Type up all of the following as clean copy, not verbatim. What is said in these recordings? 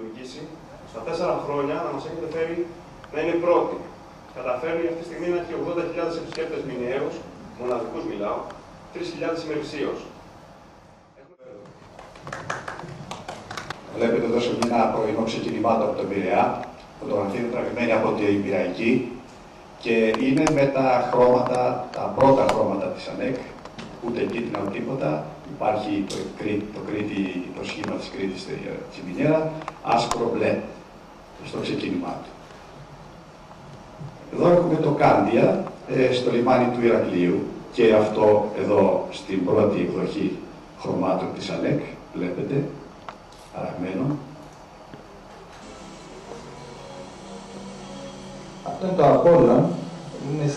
διεκδικήσει, στα 4 χρόνια να μας έχετε φέρει να είναι πρώτη. Καταφέρνει αυτή τη στιγμή να έχει 80.000 επισκέπτες μηνιαίους, μοναδικούς μιλάω, 3.000 ημερησίως. Βλέπετε εδώ σε ένα πρωινό ξεκινημάτων από τον Πειραιά. Φωτογραφία είναι τραβημένη από την Πειραϊκή και είναι με τα χρώματα, τα πρώτα χρώματα της ΑΝΕΚ. Ούτε κίτρινα ούτε τίποτα. Υπάρχει το σχήμα της Κρήτης στη μηνιέρα, άσπρο μπλε στο ξεκίνημά του. Εδώ έχουμε το Κάντια στο λιμάνι του Ηρακλείου και αυτό εδώ στην πρώτη εκδοχή χρωμάτων της ΑΝΕΚ, βλέπετε, αραγμένο. Αυτό είναι το Απόλλων, είναι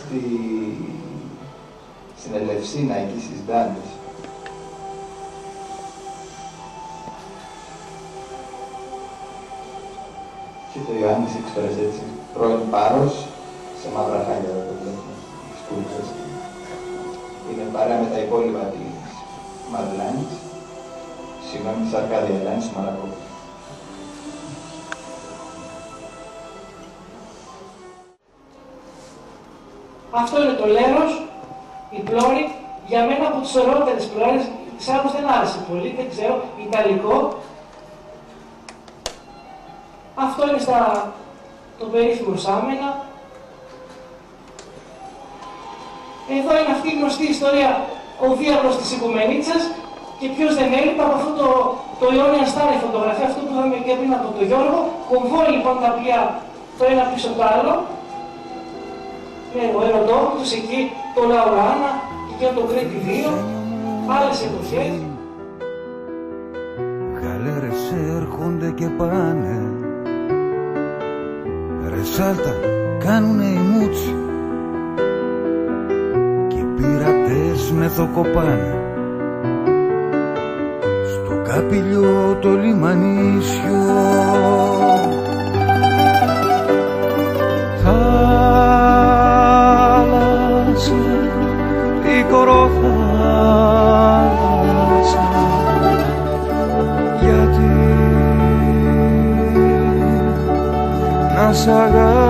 στην Ελευσίνα, εκεί στις Ντάντες. Και το Ιωάννης Εξπρές, έτσι, πρώην Πάρος, σε μαύρα χάλια εδώ το βλέπουμε, σκούρτες. Είναι παρέα με τα υπόλοιπα της Μαντλάνης, συγγνώμη, της Αρκάδια Ελλάνης, του Μαρακόπου. Αυτό είναι το Λέρος, η Πλώρη, για μένα από τις ωραιότερες πλώρες, της άλλους δεν άρεσε πολύ, δεν ξέρω, ιταλικό. Αυτό είναι το περίφημο Σάμενα. Εδώ είναι αυτή η γνωστή ιστορία, ο διάβλος της Οικουμενίτσας και ποιος δεν έλειπε από αυτό το αιώνια στάρι φωτογραφία, αυτό που είδαμε και πριν από τον Γιώργο. Κομβόει λοιπόν τα πλοία το ένα πίσω το άλλο. Ναι, ο Εροντόπουλος εκεί, το Λαουράνα και εκεί το Κρήτη 2, άλλες εποχές. Γαλέρες έρχονται και πάνε, ρεσάλτα κάνουνε οι μούτσι και οι πειρατές μεθοκοπάνε στο Καπηλιό το λιμανίσιο. Η κορόθαλασσα, γιατί να σ' αγαπήσω.